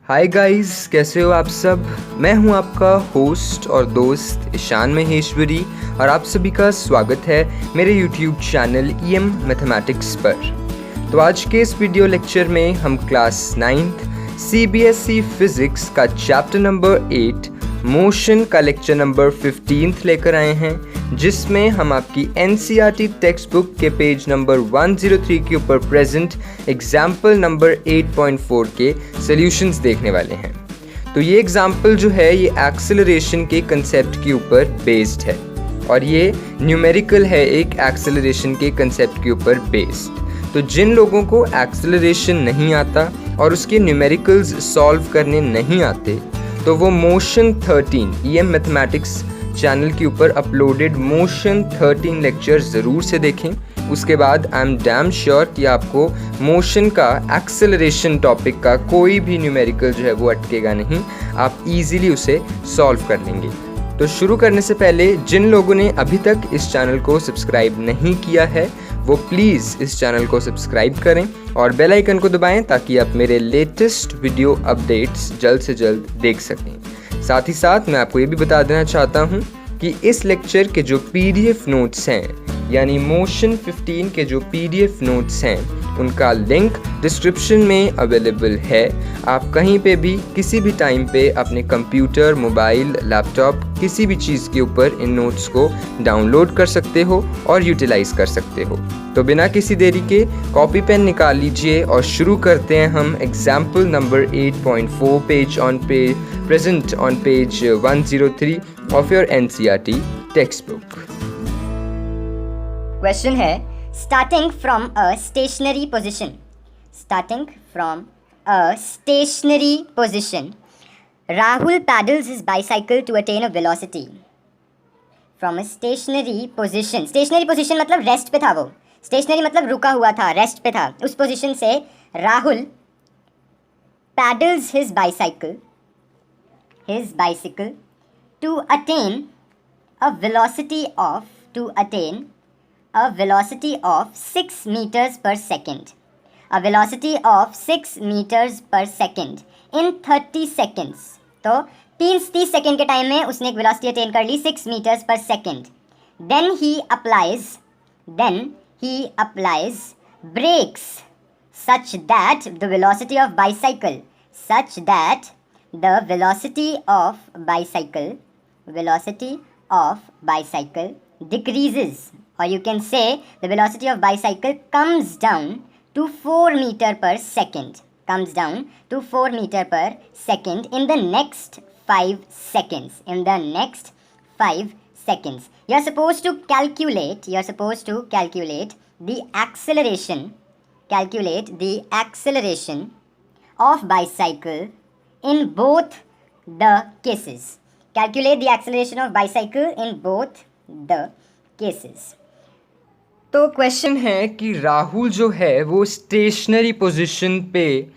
Hi guys, कैसे हो आप सब। मैं हूं आपका होस्ट और दोस्त ईशान महेश्वरी और आप सभी का स्वागत है मेरे यूट्यूब चैनल EM मैथमेटिक्स पर। तो आज के इस वीडियो लेक्चर में हम क्लास 9th CBSE फिज़िक्स का चैप्टर नंबर 8 मोशन का लेक्चर नंबर 15 लेकर आए हैं, जिसमें हम आपकी NCERT टेक्स्ट बुक के पेज नंबर 103 के ऊपर प्रेजेंट एग्जाम्पल नंबर 8.4 के सॉल्यूशंस देखने वाले हैं। तो ये एग्जाम्पल जो है ये एक्सेलरेशन के कंसेप्ट के ऊपर बेस्ड है और ये न्यूमेरिकल है एक एक्सेलरेशन के कंसेप्ट के ऊपर बेस्ड। तो जिन लोगों को एक्सेलरेशन नहीं आता और उसके न्यूमेरिकल्स सॉल्व करने नहीं आते तो वो मोशन 13 EM मैथमेटिक्स चैनल के ऊपर अपलोडेड मोशन 13 लेक्चर ज़रूर से देखें। उसके बाद आई एम डैम श्योर कि आपको मोशन का एक्सेलरेशन टॉपिक का कोई भी न्यूमेरिकल जो है वो अटकेगा नहीं, आप इजीली उसे सॉल्व कर लेंगे। तो शुरू करने से पहले जिन लोगों ने अभी तक इस चैनल को सब्सक्राइब नहीं किया है वो प्लीज़ इस चैनल को सब्सक्राइब करें और बेल आइकन को दबाएं ताकि आप मेरे लेटेस्ट वीडियो अपडेट्स जल्द से जल्द देख सकें। साथ ही साथ मैं आपको ये भी बता देना चाहता हूँ कि इस लेक्चर के जो PDF नोट्स हैं यानी मोशन 15 के जो PDF नोट्स हैं उनका लिंक डिस्क्रिप्शन में अवेलेबल है। आप कहीं पे भी किसी भी टाइम पे अपने कंप्यूटर, मोबाइल, लैपटॉप किसी भी चीज़ के ऊपर इन नोट्स को डाउनलोड कर सकते हो और यूटिलाइज कर सकते हो। तो बिना किसी देरी के कॉपी पेन निकाल लीजिए और शुरू करते हैं हम example number 8.4 present on page 103 of your NCERT text book. Question है starting from a stationary position. Starting from a stationary position, Rahul paddles his bicycle to attain a velocity. From a stationary position. Stationary position मतलब rest पे था वो. Stationary मतलब रुका हुआ था, rest पे था. उस पोजीशन से Rahul paddles his bicycle to attain a velocity of 6 meters per second. A velocity of 6 meters per second in 30 seconds. तो 30 सेकेंड के टाइम में उसने एक वेलोसिटी अटेन कर ली 6 meters per second. Then he applies brakes such that the velocity of bicycle decreases, or you can say the velocity of bicycle comes down to 4 meter per second. In the next 5 seconds. You are supposed to calculate the acceleration of bicycle in both the cases. Calculate the acceleration of bicycle in both the cases. तो question है कि राहुल जो है वो stationery position पे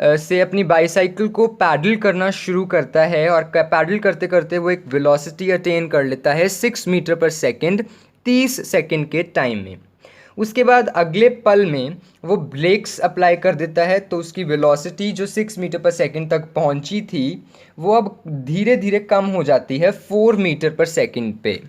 से अपनी bicycle को पैडल करना शुरू करता है और पैडल करते करते वो एक वेलोसिटी अटेन कर लेता है 6 मीटर पर सेकंड 30 सेकंड के टाइम में। उसके बाद अगले पल में वो ब्रेक्स अप्लाई कर देता है तो उसकी वेलोसिटी जो 6 मीटर पर सेकंड तक पहुंची थी वो अब धीरे धीरे कम हो जाती है 4 मीटर पर सेकंड पे।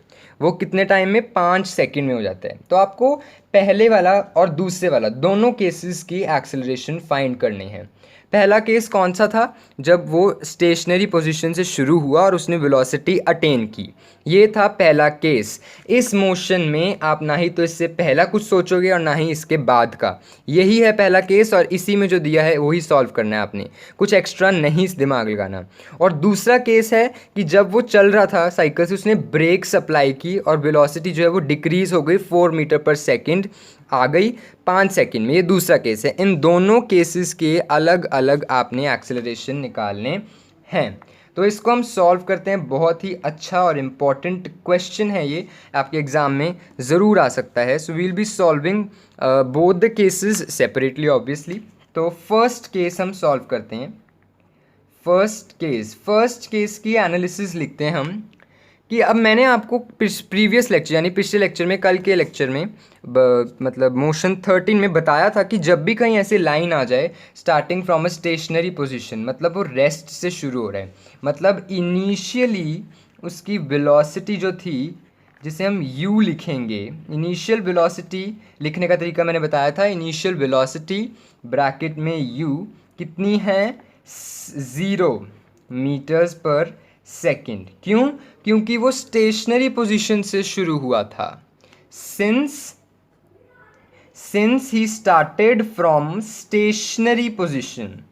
वो कितने टाइम में 5 सेकंड में हो जाता है। तो आपको पहले वाला और दूसरे वाला दोनों केसेस की एक्सेलरेशन फाइंड करनी है। पहला केस कौन सा था, जब वो स्टेशनरी पोजीशन से शुरू हुआ और उसने वेलोसिटी अटेन की, ये था पहला केस। इस मोशन में आप ना ही तो इससे पहला कुछ सोचोगे और ना ही इसके बाद का, यही है पहला केस और इसी में जो दिया है वही सॉल्व करना है आपने, कुछ एक्स्ट्रा नहीं दिमाग लगाना। और दूसरा केस है कि जब वो चल रहा था साइकिल से उसने ब्रेक्स अप्लाई की और वेलोसिटी जो है वो डिक्रीज़ हो गई 4 मीटर पर सेकेंड आ गई 5 सेकंड में, ये दूसरा केस है। इन दोनों केसेस के अलग अलग आपने एक्सेलरेशन निकालने हैं। तो इसको हम सॉल्व करते हैं। बहुत ही अच्छा और इम्पॉर्टेंट क्वेश्चन है ये, आपके एग्ज़ाम में ज़रूर आ सकता है। So we'll be solving both the cases separately obviously. तो फर्स्ट केस हम सॉल्व करते हैं। फर्स्ट केस की एनालिसिस लिखते हैं हम कि अब मैंने आपको प्रीवियस लेक्चर यानी पिछले लेक्चर में, कल के लेक्चर में मतलब मोशन 13 में बताया था कि जब भी कहीं ऐसी लाइन आ जाए starting from a stationary position, मतलब वो रेस्ट से शुरू हो रहा है, मतलब इनिशियली उसकी वेलोसिटी जो थी जिसे हम u लिखेंगे, इनिशियल वेलोसिटी लिखने का तरीका मैंने बताया था। इनिशियल वेलोसिटी ब्रैकेट में u कितनी है, 0 मीटर्स पर सेकेंड। क्यों? क्योंकि वो स्टेशनरी पोजीशन से शुरू हुआ था। Since he started from stationary position,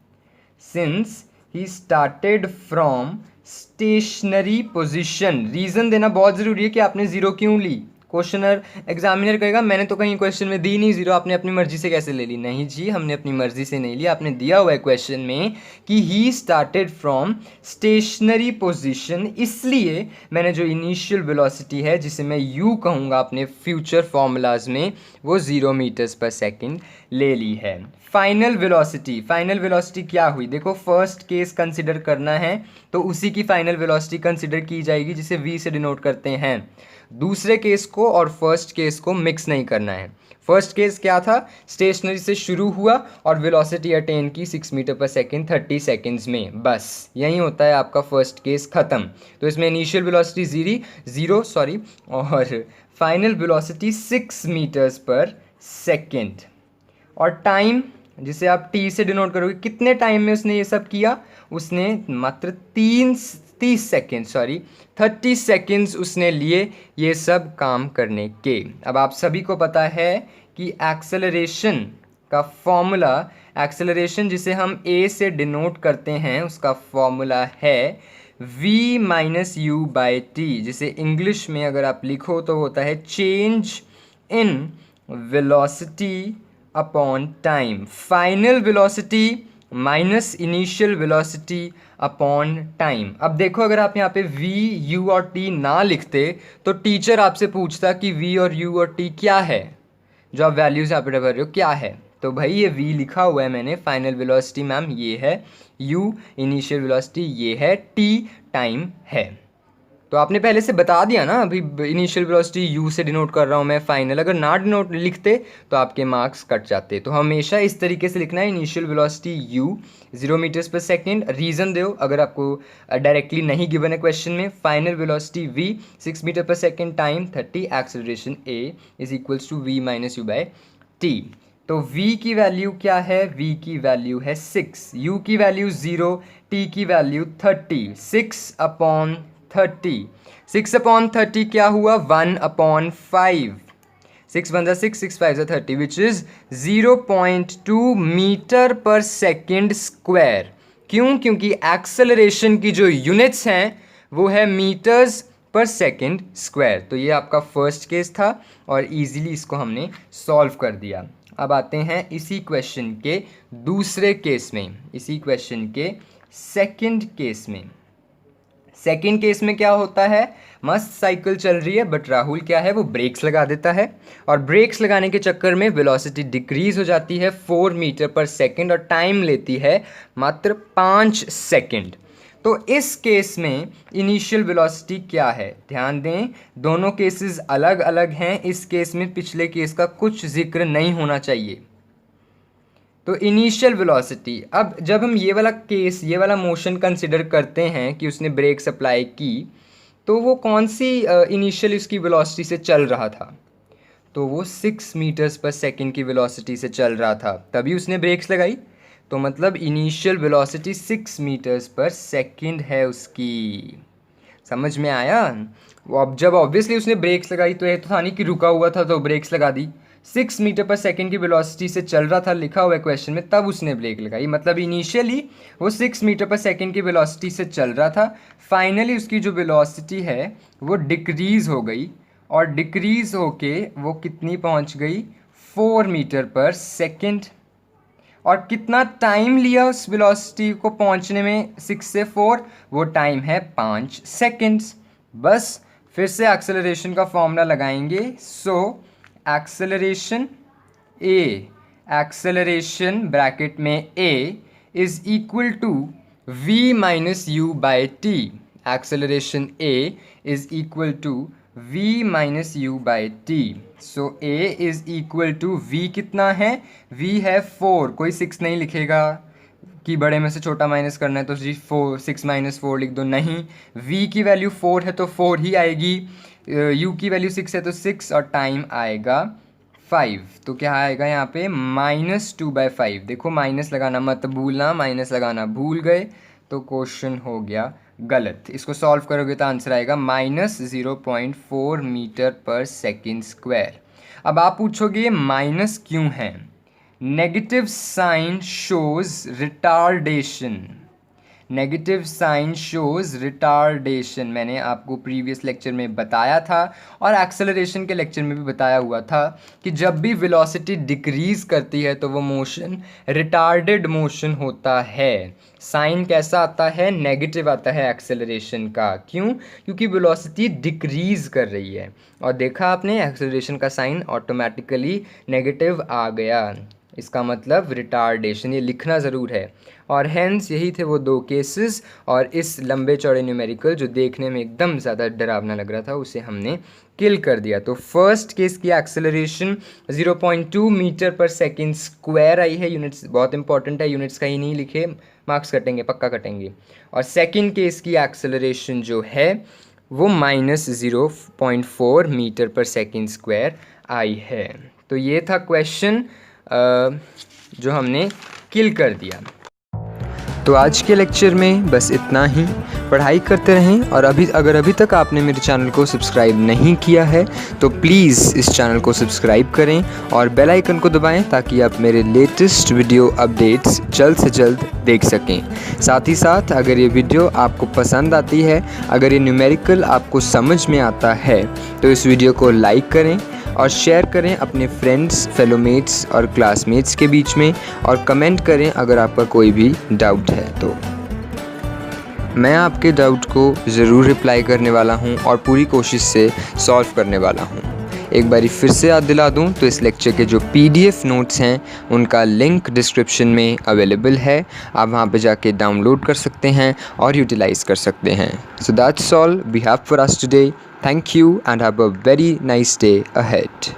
since he started from stationary position. Reason देना बहुत ज़रूरी है कि आपने ज़ीरो क्यों ली। क्वेश्चनर एग्जामिनर कहेगा मैंने तो कहीं क्वेश्चन में दी नहीं ज़ीरो, आपने अपनी मर्जी से कैसे ले ली। नहीं जी, हमने अपनी मर्जी से नहीं ली, आपने दिया हुआ है क्वेश्चन में कि he started from stationary position, इसलिए मैंने जो इनिशियल वेलोसिटी है जिसे मैं u कहूँगा अपने फ्यूचर फॉर्मूलाज में, वो 0 मीटर्स पर सेकेंड ले ली है। फाइनल वेलोसिटी क्या हुई, देखो फर्स्ट केस कंसिडर करना है तो उसी की फाइनल वेलोसिटी कंसिडर की जाएगी जिसे v से डिनोट करते हैं। दूसरे केस को और फर्स्ट केस को मिक्स नहीं करना है। फर्स्ट केस क्या था, स्टेशनरी से शुरू हुआ और वेलोसिटी अटेन की 6 मीटर पर सेकेंड 30 सेकेंड्स में, बस यही होता है आपका फर्स्ट केस ख़त्म। तो इसमें इनिशियल वेलोसिटी ज़ीरो और फाइनल वेलोसिटी 6 मीटर्स पर सेकेंड। और टाइम जिसे आप t से डिनोट करोगे, कितने टाइम में उसने ये सब किया, उसने मात्र 30 सेकेंड्स उसने लिए ये सब काम करने के। अब आप सभी को पता है कि एक्सेलरेशन का फॉर्मूला, एक्सेलरेशन जिसे हम a से डिनोट करते हैं उसका फॉर्मूला है v minus u by T, जिसे इंग्लिश में अगर आप लिखो तो होता है change in velocity upon time. Final velocity minus initial velocity upon time. अब देखो अगर आप यहाँ पे v, u और t ना लिखते तो टीचर आपसे पूछता कि v और u और t क्या है, जो आप वैल्यूज यहाँ पे डर रहे हो क्या है। तो भाई ये v लिखा हुआ है मैंने, फाइनल वेलोसिटी मैम ये है, u इनिशियल वेलोसिटी ये है, t टाइम है। तो आपने पहले से बता दिया ना, अभी इनिशियल वेलोसिटी u से डिनोट कर रहा हूँ मैं, फाइनल अगर ना डिनोट लिखते तो आपके मार्क्स कट जाते। तो हमेशा इस तरीके से लिखना है, इनिशियल वेलोसिटी u 0 मीटर्स पर सेकेंड, रीज़न दो अगर आपको डायरेक्टली नहीं गिवन है क्वेश्चन में, फाइनल वेलोसिटी v 6 मीटर पर second, time 30, acceleration a is equals to v minus u by t. तो v की वैल्यू क्या है, v की वैल्यू है 6, u की वैल्यू 0, t की वैल्यू 30, 6 अपॉन 30 क्या हुआ, 1/5, 6 वन 6, 6 5 30 विच इज़ 0.2 मीटर पर सेकेंड स्क्वायर। क्यों? क्योंकि एक्सेलरेशन की जो यूनिट्स हैं वो है मीटर्स पर सेकेंड स्क्वायर। तो ये आपका फर्स्ट केस था और इजीली इसको हमने सॉल्व कर दिया। अब आते हैं इसी क्वेश्चन के दूसरे केस में, इसी क्वेश्चन के सेकेंड केस में। सेकेंड केस में क्या होता है, मस्त साइकिल चल रही है बट राहुल क्या है, वो ब्रेक्स लगा देता है और ब्रेक्स लगाने के चक्कर में वेलोसिटी डिक्रीज हो जाती है 4 मीटर पर सेकेंड और टाइम लेती है मात्र 5 सेकेंड। तो इस केस में इनिशियल वेलोसिटी क्या है, ध्यान दें दोनों केसेस अलग अलग हैं। इस केस में पिछले केस का कुछ जिक्र नहीं होना चाहिए। तो इनिशियल वेलोसिटी, अब जब हम ये वाला केस, ये वाला मोशन कंसिडर करते हैं कि उसने ब्रेक्स अप्लाई की, तो वो कौन सी इनिशियल उसकी वेलोसिटी से चल रहा था, तो वो 6 मीटर्स पर सेकेंड की वेलोसिटी से चल रहा था, तभी उसने ब्रेक्स लगाई। तो मतलब इनिशियल वेलोसिटी 6 मीटर्स पर सेकेंड है उसकी। समझ में आया? वो अब जब ऑब्वियसली उसने ब्रेक्स लगाई तो ये तो था नहीं कि रुका हुआ था तो ब्रेक्स लगा दी, 6 मीटर पर सेकेंड की वेलोसिटी से चल रहा था, लिखा हुआ है क्वेश्चन में, तब उसने ब्रेक लगाई। मतलब इनिशियली वो 6 मीटर पर सेकेंड की वेलोसिटी से चल रहा था, फाइनली उसकी जो वेलोसिटी है वो डिक्रीज़ हो गई और डिक्रीज़ होके वो कितनी पहुंच गई, 4 मीटर पर सेकेंड। और कितना टाइम लिया उस वेलोसिटी को पहुंचने में 6 से 4, वो टाइम है 5 सेकेंड्स। बस फिर से एक्सेलरेशन का फॉर्मूला लगाएंगे। सो एक्सेलरेशन ब्रैकेट में a is equal to v minus u by t. acceleration A is equal to v minus u by t. So A is equal to v कितना है? v है 4, कोई 6 नहीं लिखेगा कि बड़े में से छोटा माइनस करना है तो जी 6 माइनस 4 लिख दो, नहीं, v की वैल्यू 4 है तो 4 ही आएगी, u की वैल्यू 6 है तो 6 और टाइम आएगा 5. तो क्या आएगा यहाँ पे? -2/5. देखो माइनस लगाना मत भूलना, माइनस लगाना भूल गए तो क्वेश्चन हो गया गलत. इसको सॉल्व करोगे तो आंसर आएगा -0.4 मीटर पर सेकेंड स्क्वायर. अब आप पूछोगे माइनस क्यों है? Negative sign shows retardation. Negative sign shows retardation मैंने आपको प्रीवियस लेक्चर में बताया था और एक्सेलरेशन के लेक्चर में भी बताया हुआ था कि जब भी वेलोसिटी डिक्रीज करती है तो वो मोशन रिटार्डेड मोशन होता है. साइन कैसा आता है? नेगेटिव आता है एक्सेलरेशन का. क्यों? क्योंकि वेलोसिटी डिक्रीज कर रही है. और देखा आपने एक्सेलरेशन का साइन ऑटोमेटिकली नेगेटिव आ गया, इसका मतलब रिटार्डेशन. ये लिखना ज़रूर है. और हैंस यही थे वो 2 केसेस. और इस लंबे चौड़े न्यूमेरिकल जो देखने में एकदम ज़्यादा डरावना लग रहा था उसे हमने किल कर दिया. तो फर्स्ट केस की एक्सेलरेशन 0.2 मीटर पर सेकेंड स्क्वायर आई है. यूनिट्स बहुत इंपॉर्टेंट है, यूनिट्स कहीं नहीं लिखे, मार्क्स कटेंगे, पक्का कटेंगे. और सेकेंड केस की एक्सेलरेशन जो है वो -0.4 मीटर पर सेकेंड स्क्वायर आई है. तो ये था क्वेश्चन जो हमने किल कर दिया. तो आज के लेक्चर में बस इतना ही. पढ़ाई करते रहें और अगर अभी तक आपने मेरे चैनल को सब्सक्राइब नहीं किया है तो प्लीज़ इस चैनल को सब्सक्राइब करें और बेल आइकन को दबाएं ताकि आप मेरे लेटेस्ट वीडियो अपडेट्स जल्द से जल्द देख सकें. साथ ही साथ अगर ये वीडियो आपको पसंद आती है, अगर ये न्यूमेरिकल आपको समझ में आता है तो इस वीडियो को लाइक करें और शेयर करें अपने फ्रेंड्स, फेलोमेट्स और क्लासमेट्स के बीच में, और कमेंट करें अगर आपका कोई भी डाउट है तो. मैं आपके डाउट को ज़रूर रिप्लाई करने वाला हूं और पूरी कोशिश से सॉल्व करने वाला हूं. एक बारी फिर से याद दिला दूं तो इस लेक्चर के जो PDF नोट्स हैं उनका लिंक डिस्क्रिप्शन में अवेलेबल है. आप वहां पे जाके डाउनलोड कर सकते हैं और यूटिलाइज़ कर सकते हैं. So that's all we have for us today. Thank you and have a very nice day ahead.